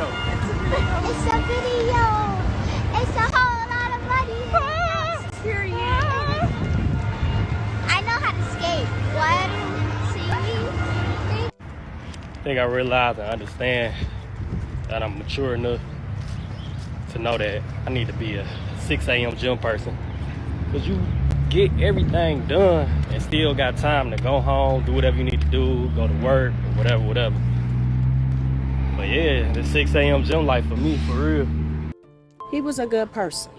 video? It's a video. It's a whole lot of money. Period. I know how to skate. One, two, three. I think I realize and understand that I'm mature enough to know that I need to be a 6 a.m. gym person. Because you get everything done and still got time to go home, do whatever you need to do, go to work, or whatever. But yeah, the 6 a.m. gym life for me, for real. He was a good person,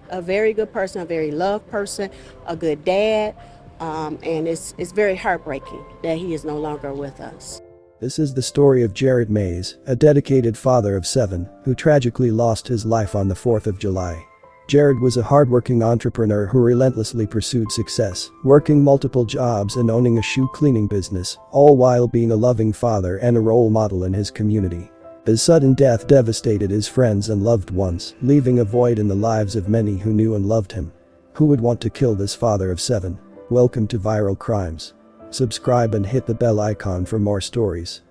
a very good person, a very loved person, a good dad, and it's very heartbreaking that he is no longer with us. This is the story of Jared Mays, a dedicated father of 7, who tragically lost his life on the 4th of July. Jared was a hardworking entrepreneur who relentlessly pursued success, working multiple jobs and owning a shoe cleaning business, all while being a loving father and a role model in his community. His sudden death devastated his friends and loved ones, leaving a void in the lives of many who knew and loved him. Who would want to kill this father of 7? Welcome to Viral Crimes. Subscribe and hit the bell icon for more stories.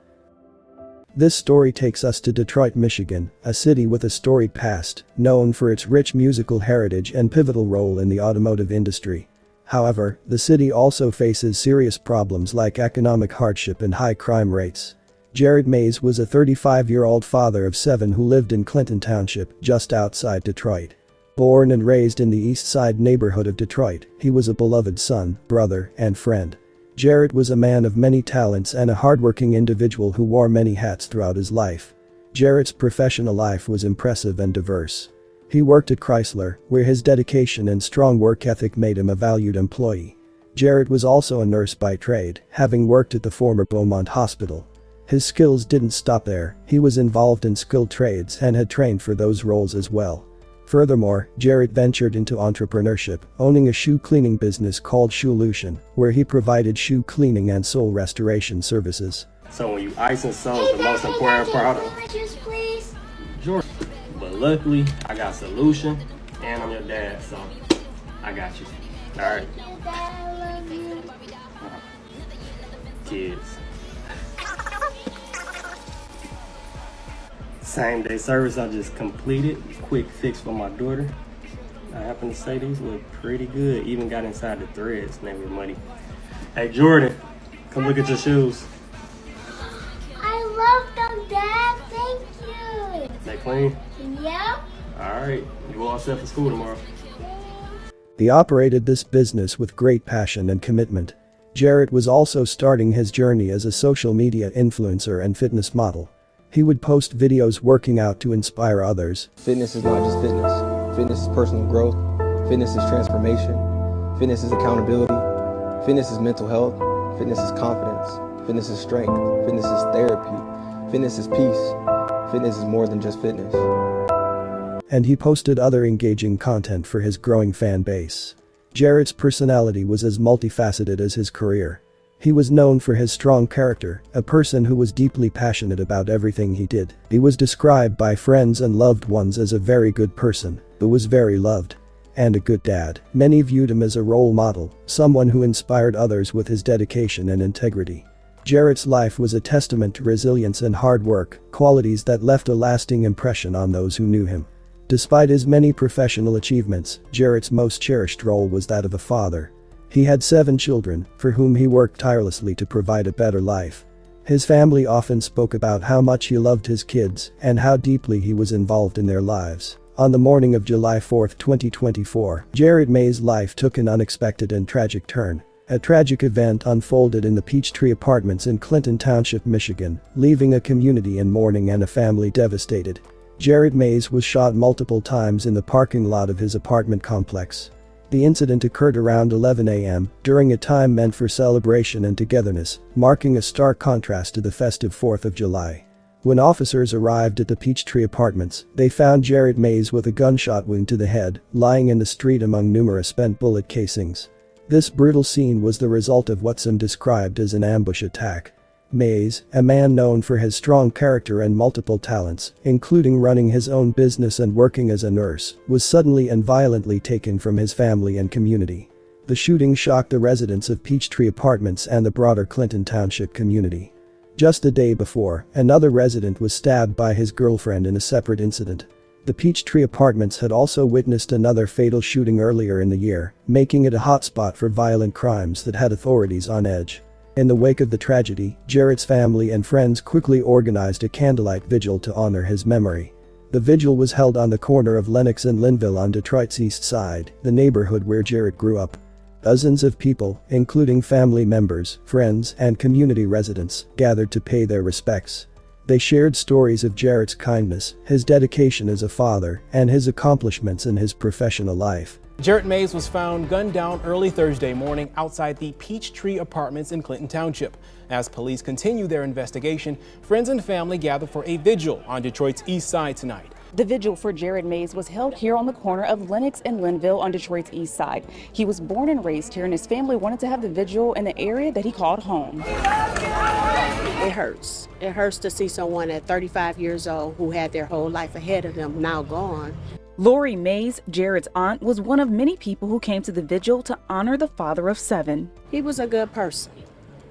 This story takes us to Detroit, Michigan, a city with a storied past, known for its rich musical heritage and pivotal role in the automotive industry. However, the city also faces serious problems like economic hardship and high crime rates. Jared Mays was a 35-year-old father of 7 who lived in Clinton Township, just outside Detroit. Born and raised in the East Side neighborhood of Detroit, he was a beloved son, brother, and friend. Jared was a man of many talents and a hardworking individual who wore many hats throughout his life. Jared's professional life was impressive and diverse. He worked at Chrysler, where his dedication and strong work ethic made him a valued employee. Jared was also a nurse by trade, having worked at the former Beaumont Hospital. His skills didn't stop there, he was involved in skilled trades and had trained for those roles as well. Furthermore, Jared ventured into entrepreneurship, owning a shoe cleaning business called Shoelution, where he provided shoe cleaning and sole restoration services. So when you ice and sole is the most important part of Jordan. But luckily, I got Solution, and I'm your dad, so I got you. Alright. Kids. Same day service I just completed. Quick fix for my daughter. I happen to say these look pretty good. Even got inside the threads. They were muddy. Hey Jordan, come look at your shoes. I love them, Dad. Thank you. They clean? Yep. Alright, you all set for school tomorrow. He operated this business with great passion and commitment. Jared was also starting his journey as a social media influencer and fitness model. He would post videos working out to inspire others. Fitness is not just fitness. Fitness is personal growth. Fitness is transformation. Fitness is accountability. Fitness is mental health. Fitness is confidence. Fitness is strength. Fitness is therapy. Fitness is peace. Fitness is more than just fitness. And he posted other engaging content for his growing fan base. Jared's personality was as multifaceted as his career. He was known for his strong character, a person who was deeply passionate about everything he did. He was described by friends and loved ones as a very good person, who was very loved. And a good dad. Many viewed him as a role model, someone who inspired others with his dedication and integrity. Jared's life was a testament to resilience and hard work, qualities that left a lasting impression on those who knew him. Despite his many professional achievements, Jared's most cherished role was that of a father. He had 7 children, for whom he worked tirelessly to provide a better life. His family often spoke about how much he loved his kids and how deeply he was involved in their lives. On the morning of July 4, 2024, Jared Mays' life took an unexpected and tragic turn. A tragic event unfolded in the Peachtree Apartments in Clinton Township, Michigan, leaving a community in mourning and a family devastated. Jared Mays was shot multiple times in the parking lot of his apartment complex. The incident occurred around 11 a.m., during a time meant for celebration and togetherness, marking a stark contrast to the festive 4th of July. When officers arrived at the Peachtree Apartments, they found Jared Mays with a gunshot wound to the head, lying in the street among numerous spent bullet casings. This brutal scene was the result of what some described as an ambush attack. Mays, a man known for his strong character and multiple talents, including running his own business and working as a nurse, was suddenly and violently taken from his family and community. The shooting shocked the residents of Peachtree Apartments and the broader Clinton Township community. Just a day before, another resident was stabbed by his girlfriend in a separate incident. The Peachtree Apartments had also witnessed another fatal shooting earlier in the year, making it a hotspot for violent crimes that had authorities on edge. In the wake of the tragedy, Jarrett's family and friends quickly organized a candlelight vigil to honor his memory. The vigil was held on the corner of Lenox and Linville on Detroit's East Side, the neighborhood where Jarrett grew up. Dozens of people, including family members, friends, and community residents, gathered to pay their respects. They shared stories of Jarrett's kindness, his dedication as a father, and his accomplishments in his professional life. Jarrett Mays was found gunned down early Thursday morning outside the Peachtree Apartments in Clinton Township. As police continue their investigation, friends and family gathered for a vigil on Detroit's East Side tonight. The vigil for Jarrett Mays was held here on the corner of Lenox and Linville on Detroit's East Side. He was born and raised here, and his family wanted to have the vigil in the area that he called home. It hurts. It hurts to see someone at 35 years old who had their whole life ahead of them now gone. Lori Mays, Jarrett's aunt, was one of many people who came to the vigil to honor the father of 7. He was a good person,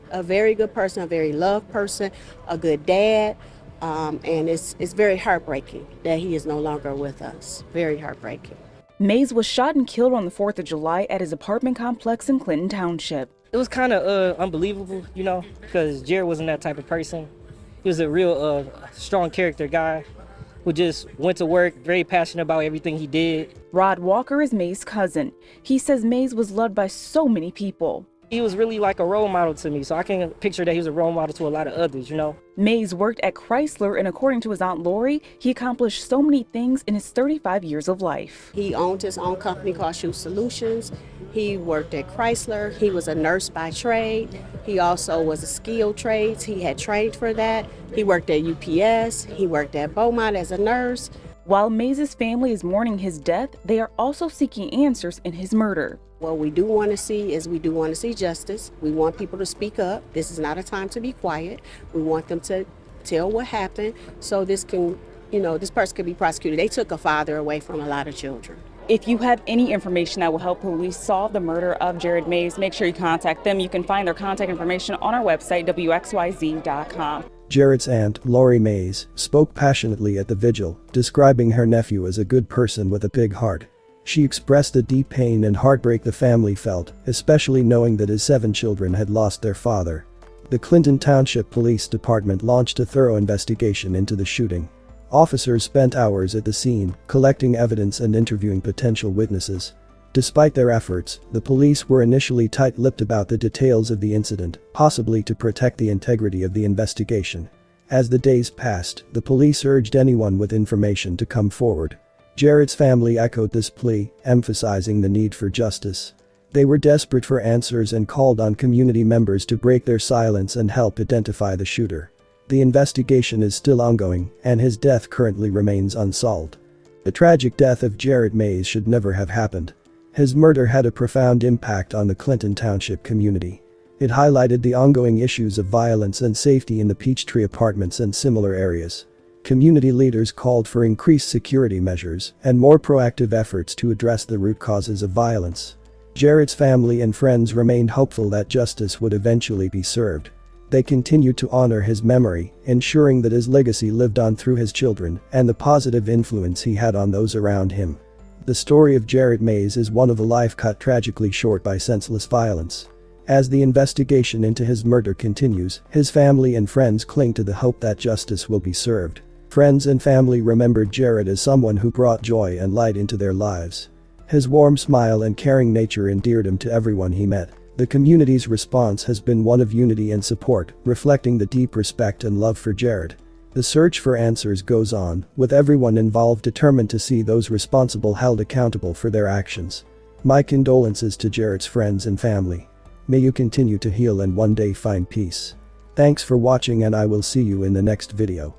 a very good person, a very loved person, a good dad. And it's very heartbreaking that he is no longer with us. Very heartbreaking. Mays was shot and killed on the 4th of July at his apartment complex in Clinton Township. It was kind of unbelievable, you know, because Jarrett wasn't that type of person. He was a real strong character guy who just went to work, very passionate about everything he did. Rod Walker is Mays' cousin. He says Mays was loved by so many people. He was really like a role model to me, so I can picture that he was a role model to a lot of others, you know. Mays worked at Chrysler, and according to his aunt Lori, he accomplished so many things in his 35 years of life. He owned his own company called Shoe Solutions. He worked at Chrysler. He was a nurse by trade. He also was a skilled trades. He had trained for that. He worked at UPS. He worked at Beaumont as a nurse. While Mays' family is mourning his death, they are also seeking answers in his murder. What we do want to see is we do want to see justice. We want people to speak up. This is not a time to be quiet. We want them to tell what happened so this can, this person can be prosecuted. They took a father away from a lot of children. If you have any information that will help police solve the murder of Jarrett Mays, make sure you contact them. You can find their contact information on our website, WXYZ.com. Jarrett's aunt, Lori Mays, spoke passionately at the vigil, describing her nephew as a good person with a big heart. She expressed the deep pain and heartbreak the family felt, especially knowing that his 7 children had lost their father. The Clinton Township Police Department launched a thorough investigation into the shooting. Officers spent hours at the scene, collecting evidence and interviewing potential witnesses. Despite their efforts, the police were initially tight-lipped about the details of the incident, possibly to protect the integrity of the investigation. As the days passed, the police urged anyone with information to come forward. Jarrett's family echoed this plea, emphasizing the need for justice. They were desperate for answers and called on community members to break their silence and help identify the shooter. The investigation is still ongoing, and his death currently remains unsolved. The tragic death of Jarrett Mays should never have happened. His murder had a profound impact on the Clinton Township community. It highlighted the ongoing issues of violence and safety in the Peachtree Apartments and similar areas. Community leaders called for increased security measures and more proactive efforts to address the root causes of violence. Jarrett's family and friends remained hopeful that justice would eventually be served. They continued to honor his memory, ensuring that his legacy lived on through his children and the positive influence he had on those around him. The story of Jarrett Mays is one of a life cut tragically short by senseless violence. As the investigation into his murder continues, his family and friends cling to the hope that justice will be served. Friends and family remembered Jarrett as someone who brought joy and light into their lives. His warm smile and caring nature endeared him to everyone he met. The community's response has been one of unity and support, reflecting the deep respect and love for Jarrett. The search for answers goes on, with everyone involved determined to see those responsible held accountable for their actions. My condolences to Jarrett's friends and family. May you continue to heal and one day find peace. Thanks for watching, and I will see you in the next video.